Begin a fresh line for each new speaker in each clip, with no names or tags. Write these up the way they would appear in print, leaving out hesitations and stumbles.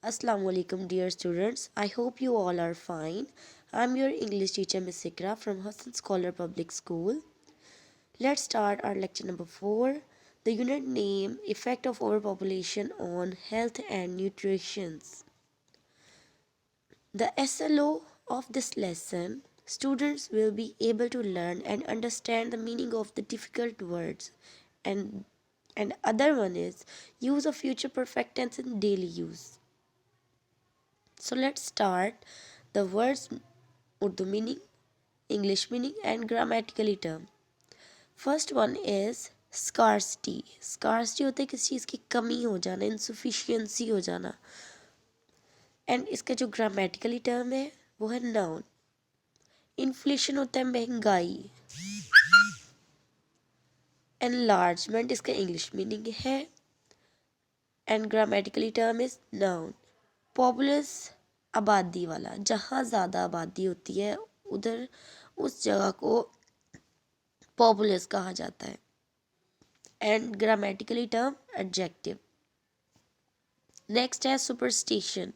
Assalamu alaikum dear students. I hope you all are fine. I'm your English teacher Miss Ikra from Hassan Scholar Public School. Let's start our lecture number 4. The unit name Effect of Overpopulation on Health and Nutrition. The SLO of this lesson, students will be able to learn and understand the meaning of the difficult words and other one is use of future perfect tense in daily use. So let's start the words Urdu meaning, English meaning and grammatically term. First one is scarcity. Scarcity होता है किसी चीज़ की कमी हो जाना, insufficiency हो जाना. And इसका जो ग्रामेटिकली टर्म है वो है नाउन. इन्फ्लेशन होता है महंगाई. एनलार्जमेंट इसका इंग्लिश मीनिंग है and grammatically term is noun. Populace आबादी वाला, जहाँ ज़्यादा आबादी होती है उधर उस जगह को पॉपुलस कहा जाता है. And grammatically term adjective. Next है सुपरस्टिशन.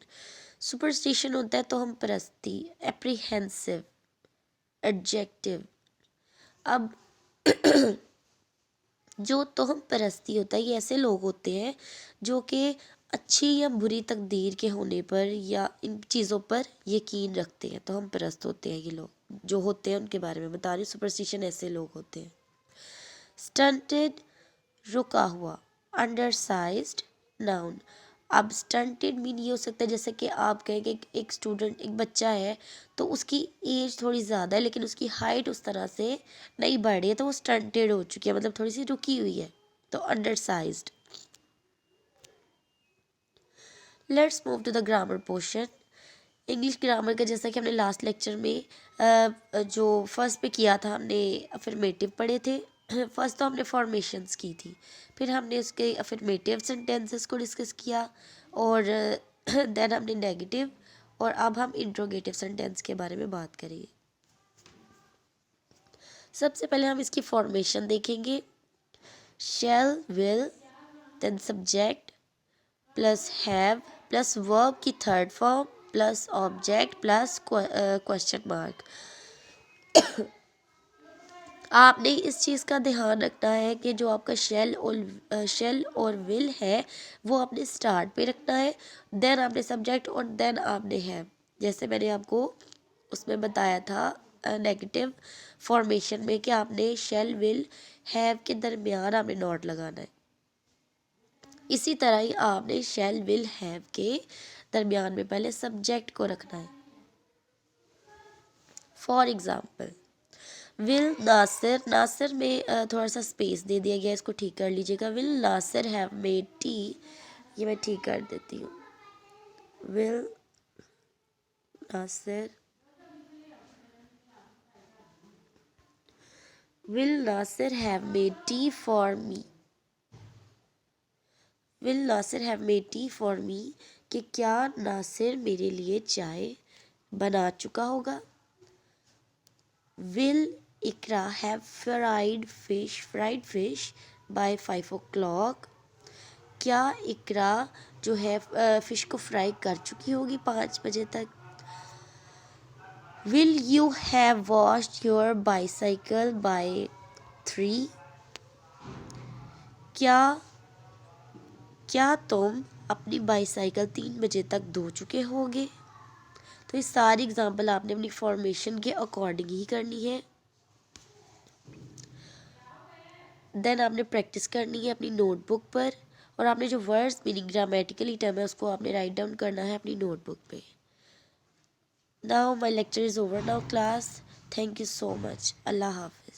सुपरस्टिशन होता है तो हम परस्ती. Apprehensive adjective. अब जो तो हम परस्ती होता है ये ऐसे लोग होते हैं जो कि अच्छी या बुरी तकदीर के होने पर या इन चीज़ों पर यकीन रखते हैं, तो हम परस्त होते हैं. ये लोग जो होते हैं उनके बारे में बता रही हूँ. सुपरस्टिशन ऐसे लोग होते हैं. स्टंटेड रुका हुआ. Undersized noun. अब स्टंटेड मीन ये हो सकता है जैसे कि आप कहें कि एक स्टूडेंट, एक बच्चा है तो उसकी एज थोड़ी ज़्यादा है लेकिन उसकी हाइट उस तरह से नहीं बढ़ रही है तो वो स्टंटेड हो चुकी है, मतलब थोड़ी सी रुकी हुई है, तो undersized. Let's move to the grammar portion. English grammar का जैसा कि हमने लास्ट लेक्चर में जो फर्स्ट पे किया था, हमने अफर्मेटिव पढ़े थे. फर्स्ट तो हमने फॉर्मेशंस की थी, फिर हमने उसके अफर्मेटिव सेंटेंसेस को डिस्कस किया और देन हमने नेगेटिव, और अब हम इंट्रोगेटिव सेंटेंस के बारे में बात करेंगे. सबसे पहले हम इसकी फॉर्मेशन देखेंगे. Shall, will, then subject plus have plus verb की third form plus object plus question mark. आपने इस चीज़ का ध्यान रखना है कि जो आपका शेल और विल है वो आपने स्टार्ट पे रखना है, देन आपने सब्जेक्ट और देन आपने हैव, जैसे मैंने आपको उसमें बताया था नेगेटिव फॉर्मेशन में कि आपने शेल विल हैव के दरमियान आपने नॉट लगाना है. इसी तरह ही आपने शेल विल हैव के दरमियान में पहले सब्जेक्ट को रखना है. For example will Nasir. Nasir में थोड़ा सा स्पेस दे दिया गया, इसको ठीक कर लीजिएगा. Will Nasir have made tea. ये मैं ठीक कर देती हूँ. Will Nasir have made tea for me. Will Nasir have made tea for me कि क्या नासिर मेरे लिए चाय बना चुका होगा. Will Iqra have fried fish by 5 o'clock. क्या इकरा जो है फिश को फ्राई कर चुकी होगी 5 बजे तक. Will you have washed your bicycle by 3. क्या तुम अपनी बाईसाइकिल 3 बजे तक धो चुके होगे. तो ये सारी एग्जाम्पल आपने अपनी फॉर्मेशन के अकॉर्डिंग ही करनी है. देन आपने प्रैक्टिस करनी है अपनी नोटबुक पर, और आपने जो वर्ड्स मीनिंग ग्रामेटिकली टर्म है उसको आपने राइट डाउन करना है अपनी नोटबुक पे. Now my lecture is over now class. Thank you so much. Allah हाफिज़.